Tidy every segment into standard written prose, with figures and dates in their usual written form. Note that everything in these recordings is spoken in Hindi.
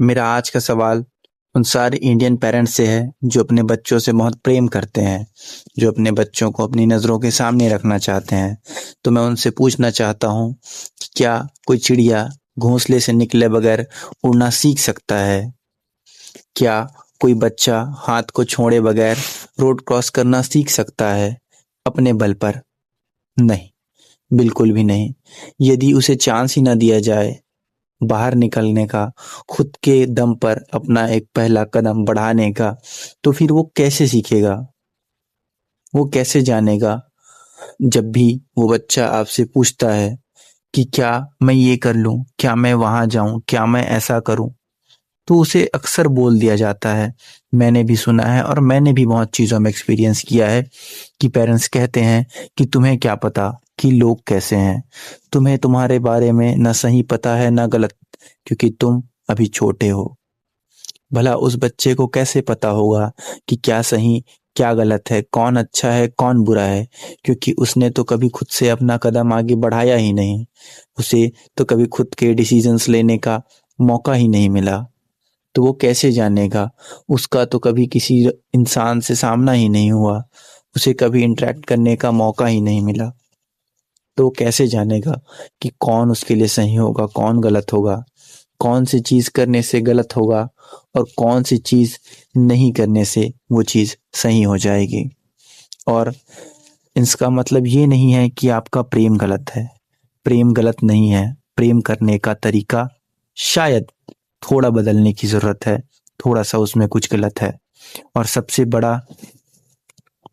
मेरा आज का सवाल उन सारे इंडियन पेरेंट्स से है जो अपने बच्चों से बहुत प्रेम करते हैं, जो अपने बच्चों को अपनी नज़रों के सामने रखना चाहते हैं। तो मैं उनसे पूछना चाहता हूँ कि क्या कोई चिड़िया घोंसले से निकले बगैर उड़ना सीख सकता है? क्या कोई बच्चा हाथ को छोड़े बगैर रोड क्रॉस करना सीख सकता है अपने बल पर? नहीं, बिल्कुल भी नहीं। यदि उसे चांस ही ना दिया जाए बाहर निकलने का, खुद के दम पर अपना एक पहला कदम बढ़ाने का, तो फिर वो कैसे सीखेगा? वो कैसे जानेगा? जब भी वो बच्चा आपसे पूछता है कि क्या मैं ये कर लूँ? क्या मैं वहाँ जाऊँ? क्या मैं ऐसा करूँ? तो उसे अक्सर बोल दिया जाता है। मैंने भी सुना है और मैंने भी बहुत चीज़ों में एक्सपीरियंस किया है कि पेरेंट्स कहते हैं कि तुम्हें क्या पता कि लोग कैसे हैं? तुम्हें तुम्हारे बारे में ना सही पता है ना गलत, क्योंकि तुम अभी छोटे हो। भला उस बच्चे को कैसे पता होगा कि क्या सही, क्या गलत है, कौन अच्छा है, कौन बुरा है? क्योंकि उसने तो कभी खुद से अपना कदम आगे बढ़ाया ही नहीं। उसे तो कभी खुद के डिसीजंस लेने का मौका ही नहीं मिला। तो वो कैसे जानेगा? उसका तो कभी किसी इंसान से सामना ही नहीं हुआ। उसे कभी इंटरेक्ट करने का मौका ही नहीं मिला। तो वो कैसे जानेगा कि कौन उसके लिए सही होगा, कौन गलत होगा? कौन सी चीज़ करने से गलत होगा और कौन सी चीज़ नहीं करने से वो चीज़ सही हो जाएगी। और इसका मतलब ये नहीं है कि आपका प्रेम गलत है। प्रेम गलत नहीं है। प्रेम करने का तरीका शायद थोड़ा बदलने की ज़रूरत है, थोड़ा-सा उसमें कुछ गलत है। और सबसे बड़ा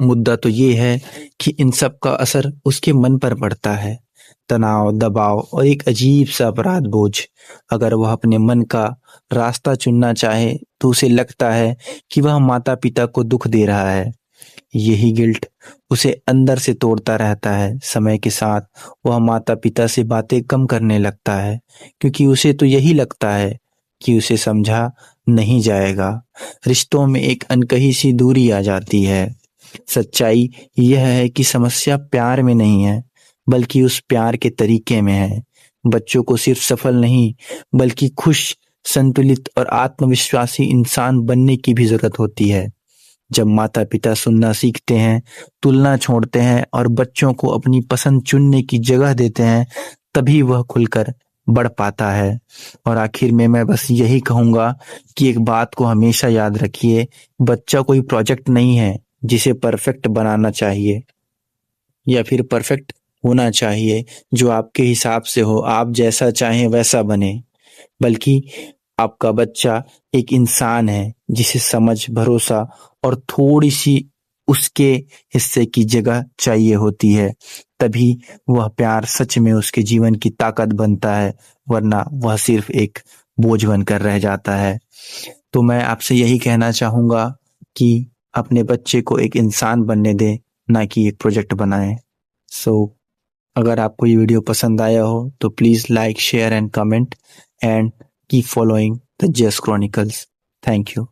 मुद्दा तो ये है कि इन सब का असर उसके मन पर पड़ता है। तनाव, दबाव और एक अजीब-सा अपराध बोझ। अगर वह अपने मन का रास्ता चुनना चाहे, तो उसे लगता है कि वह माता-पिता को दुःख दे रहा है। यही गिल्ट उसे अंदर से तोड़ता रहता है। समय के साथ वह माता-पिता से बातें कम करने लगता है, क्योंकि उसे तो यही लगता है कि उसे समझा नहीं जाएगा। रिश्तों में एक अनकही सी दूरी आ जाती है। सच्चाई यह है कि समस्या प्यार में नहीं है, बल्कि उस प्यार के तरीके में है। बच्चों को सिर्फ सफल नहीं, बल्कि खुश, संतुलित और आत्मविश्वासी इंसान बनने की भी ज़रूरत होती है। जब माता-पिता सुनना सीखते हैं, तुलना छोड़ते हैं और बच्चों को अपनी पसंद चुनने की जगह देते हैं, तभी वह खुलकर बढ़ पाता है। और आखिर में मैं बस यही कहूँगा कि एक बात को हमेशा याद रखिए, बच्चा कोई प्रोजेक्ट नहीं है जिसे परफेक्ट बनाना चाहिए या फिर परफेक्ट होना चाहिए जो आपके हिसाब से हो, आप जैसा चाहें वैसा बने। बल्कि आपका बच्चा एक इंसान है जिसे समझ, भरोसा और थोड़ी-सी उसके हिस्से की जगह चाहिए होती है। तभी वह प्यार सच में उसके जीवन की ताकत बनता है, वरना वह सिर्फ़ एक बोझ बनकर रह जाता है। तो मैं आपसे यही कहना चाहूँगा कि अपने बच्चे को एक इंसान बनने दें, ना कि एक प्रोजेक्ट बनाएँ। सो अगर आपको ये वीडियो पसंद आया हो तो please like, share and comment and keep following the जेस क्रॉनिकल्स। Thank you.